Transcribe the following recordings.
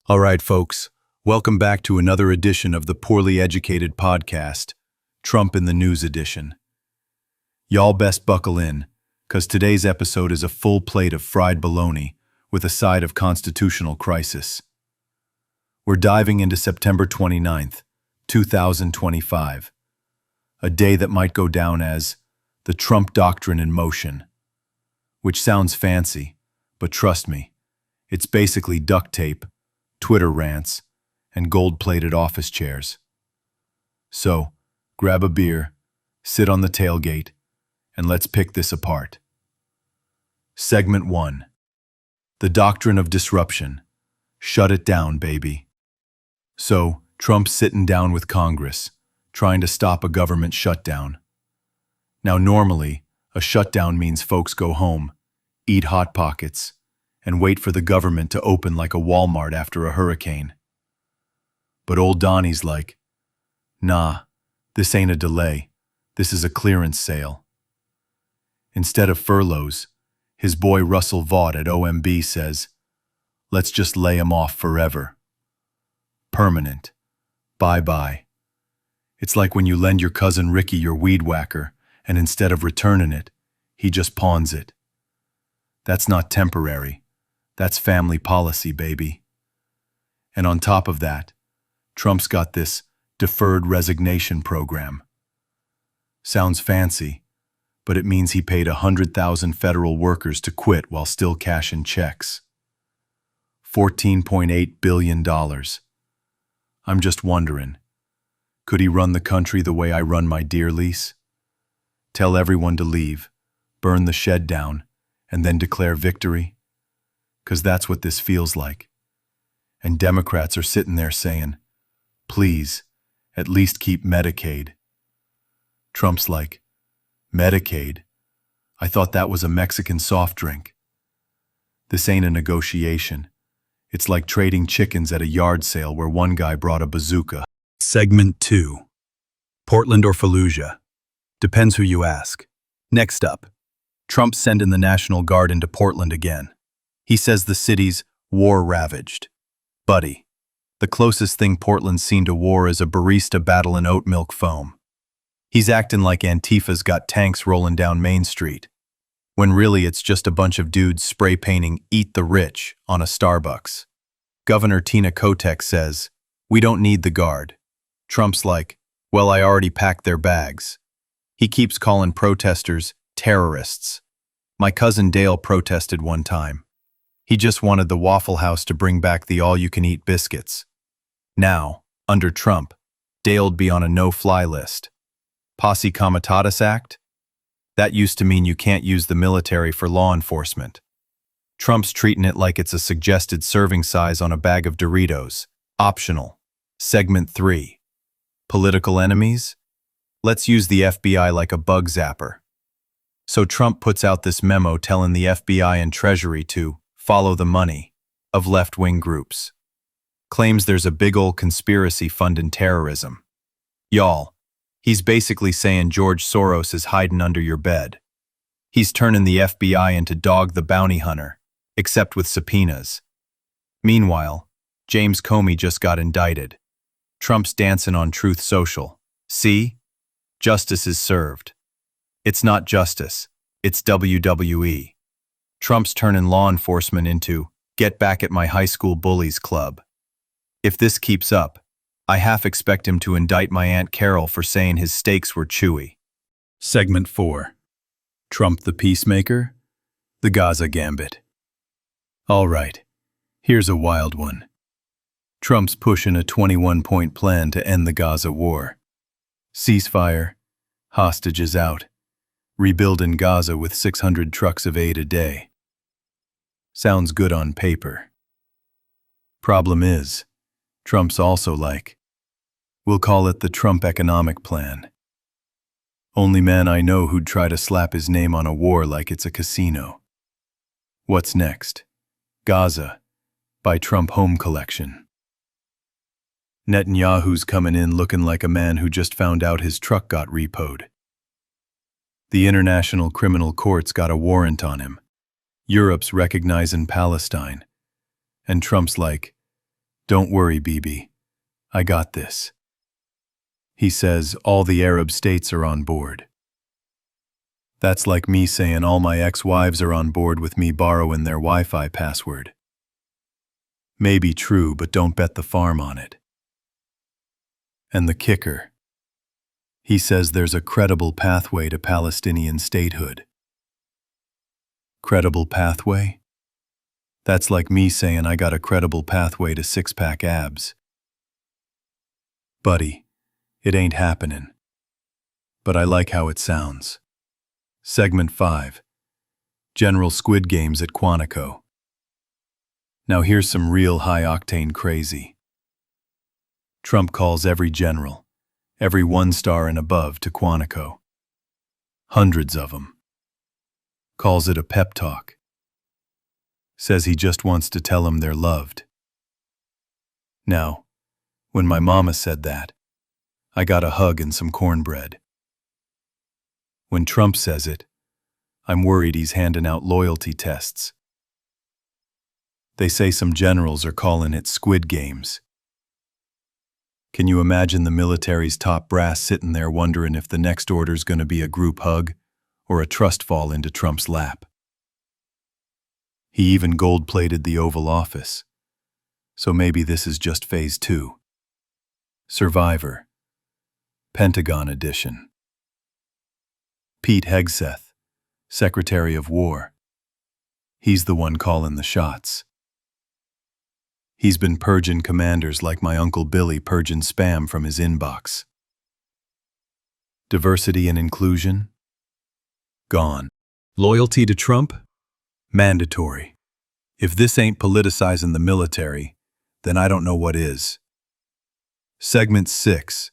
All right, folks, welcome back to another edition of the Poorly Educated Podcast, Trump in the News edition. Y'all best buckle in, because today's episode is a full plate of fried bologna with a side of constitutional crisis. We're diving into September 29th, 2025, a day that might go down as the Trump Doctrine in motion, which sounds fancy, but trust me, it's basically duct tape, Twitter rants, and gold-plated office chairs. So, grab a beer, sit on the tailgate, and let's pick this apart. Segment 1. The Doctrine of Disruption. Shut it down, baby. So, Trump's sitting down with Congress, trying to stop a government shutdown. Now, normally, a shutdown means folks go home, eat Hot Pockets, and wait for the government to open like a Walmart after a hurricane. But old Donnie's like, nah, this ain't a delay, this is a clearance sale. Instead of furloughs, his boy Russell Vaught at OMB says, let's just lay 'em off forever. Permanent. Bye-bye. It's like when you lend your cousin Ricky your weed whacker, and instead of returning it, he just pawns it. That's not temporary. That's family policy, baby. And on top of that, Trump's got this deferred resignation program. Sounds fancy, but it means he paid 100,000 federal workers to quit while still cashing checks. $14.8 billion. I'm just wondering, could he run the country the way I run my deer lease? Tell everyone to leave, burn the shed down, and then declare victory? 'Cause that's what this feels like. And Democrats are sitting there saying, please, at least keep Medicaid. Trump's like, Medicaid? I thought that was a Mexican soft drink. This ain't a negotiation. It's like trading chickens at a yard sale where one guy brought a bazooka. Segment 2. Portland or Fallujah? Depends who you ask. Next up, Trump's sending the National Guard into Portland again. He says the city's war-ravaged. Buddy, the closest thing Portland's seen to war is a barista battling oat milk foam. He's acting like Antifa's got tanks rolling down Main Street, when really it's just a bunch of dudes spray painting "Eat the Rich" on a Starbucks. Governor Tina Kotek says, we don't need the Guard. Trump's like, well, I already packed their bags. He keeps calling protesters terrorists. My cousin Dale protested one time. He just wanted the Waffle House to bring back the all-you-can-eat biscuits. Now, under Trump, Dale'd be on a no-fly list. Posse Comitatus Act? That used to mean you can't use the military for law enforcement. Trump's treating it like it's a suggested serving size on a bag of Doritos. Optional. Segment 3. Political enemies? Let's use the FBI like a bug zapper. So Trump puts out this memo telling the FBI and Treasury to follow the money of left-wing groups. Claims there's a big ol' conspiracy funding terrorism. Y'all, he's basically saying George Soros is hiding under your bed. He's turning the FBI into Dog the Bounty Hunter, except with subpoenas. Meanwhile, James Comey just got indicted. Trump's dancing on Truth Social. See? Justice is served. It's not justice, it's WWE. Trump's turning law enforcement into get back at my high school bullies club. If this keeps up, I half expect him to indict my Aunt Carol for saying his steaks were chewy. Segment 4. Trump the Peacemaker? The Gaza Gambit. All right, here's a wild one. Trump's pushing a 21-point plan to end the Gaza war. Ceasefire, hostages out, rebuilding Gaza with 600 trucks of aid a day. Sounds good on paper. Problem is, Trump's also like, we'll call it the Trump economic plan. Only man I know who'd try to slap his name on a war like it's a casino. What's next? Gaza, by Trump Home Collection. Netanyahu's coming in looking like a man who just found out his truck got repoed. The International Criminal Court's got a warrant on him. Europe's recognizing Palestine. And Trump's like, Don't worry, Bibi. I got this. He says all the Arab states are on board. That's like me saying all my ex-wives are on board with me borrowing their Wi-Fi password. Maybe true, but don't bet the farm on it. And the kicker. He says there's a credible pathway to Palestinian statehood. Credible pathway? That's like me saying I got a credible pathway to six-pack abs. Buddy, it ain't happening. But I like how it sounds. Segment 5. General Squid Games at Quantico. Now here's some real high-octane crazy. Trump calls every general, every 1-star and above, to Quantico. Hundreds of them. Calls it a pep talk. Says he just wants to tell them they're loved. Now, when my mama said that, I got a hug and some cornbread. When Trump says it, I'm worried he's handing out loyalty tests. They say some generals are calling it Squid Games. Can you imagine the military's top brass sitting there wondering if the next order's going to be a group hug or a trust fall into Trump's lap? He even gold-plated the Oval Office. So maybe this is just phase 2. Survivor. Pentagon Edition. Pete Hegseth, Secretary of War. He's the one calling the shots. He's been purging commanders like my Uncle Billy purging spam from his inbox. Diversity and inclusion? Gone. Loyalty to Trump? Mandatory. If this ain't politicizing the military, then I don't know what is. Segment 6.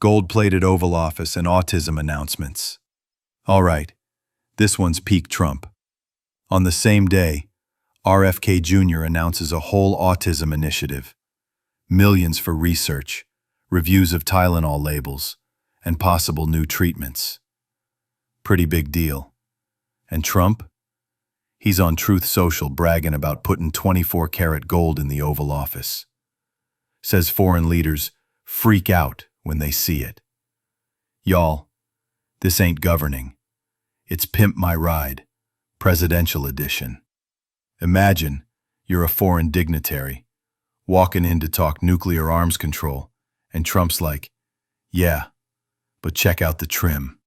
Gold-plated Oval Office and autism announcements. All right, this one's peak Trump. On the same day, RFK Jr. announces a whole autism initiative. Millions for research, reviews of Tylenol labels, and possible new treatments. Pretty big deal. And Trump? He's on Truth Social bragging about putting 24-karat gold in the Oval Office. Says foreign leaders freak out when they see it. Y'all, this ain't governing. It's Pimp My Ride, Presidential Edition. Imagine you're a foreign dignitary, walking in to talk nuclear arms control, and Trump's like, yeah, but check out the trim.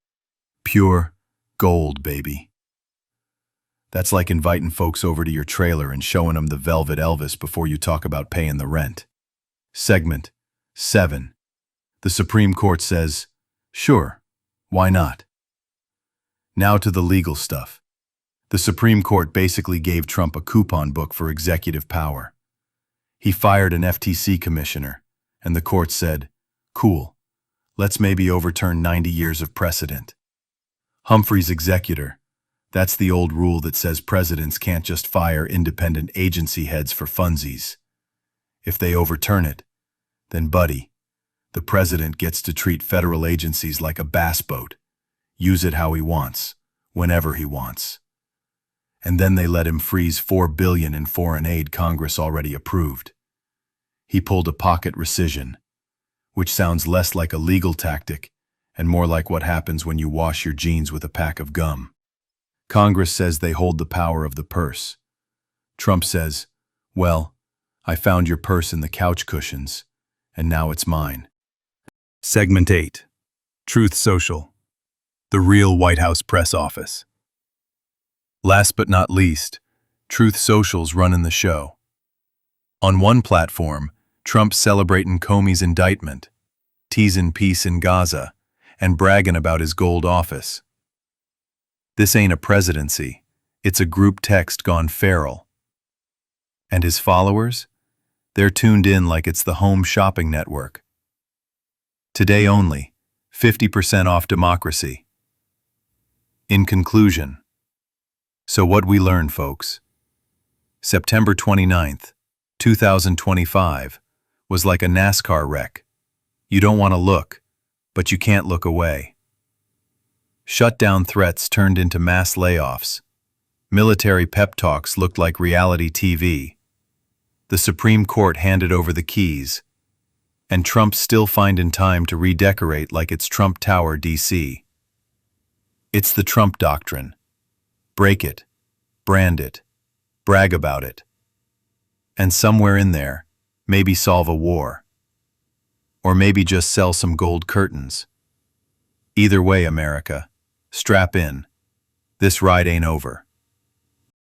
Pure gold, baby. That's like inviting folks over to your trailer and showing them the Velvet Elvis before you talk about paying the rent. Segment 7. The Supreme Court says, sure, why not? Now to the legal stuff. The Supreme Court basically gave Trump a coupon book for executive power. He fired an FTC commissioner, and the court said, cool, let's maybe overturn 90 years of precedent. Humphrey's executor, that's the old rule that says presidents can't just fire independent agency heads for funsies. If they overturn it, then buddy, the president gets to treat federal agencies like a bass boat, use it how he wants, whenever he wants. And then they let him freeze $4 billion in foreign aid Congress already approved. He pulled a pocket rescission, which sounds less like a legal tactic and more like what happens when you wash your jeans with a pack of gum. Congress says they hold the power of the purse. Trump says, well, I found your purse in the couch cushions, and now it's mine. Segment 8. Truth Social. The real White House press office. Last but not least, Truth Social's running the show. On one platform, Trump's celebrating Comey's indictment, teasing peace in Gaza, and bragging about his gold office. This ain't a presidency, it's a group text gone feral. And his followers? They're tuned in like it's the home shopping network. Today only, 50% off democracy. In conclusion, so what we learned, folks? September 29th, 2025 was like a NASCAR wreck. You don't want to look, but you can't look away. Shutdown threats turned into mass layoffs. Military pep talks looked like reality TV. The Supreme Court handed over the keys, and Trump still finding time to redecorate like it's Trump Tower, D.C. It's the Trump doctrine. Break it, brand it, brag about it. And somewhere in there, maybe solve a war. Or maybe just sell some gold curtains. Either way, America, strap in. This ride ain't over.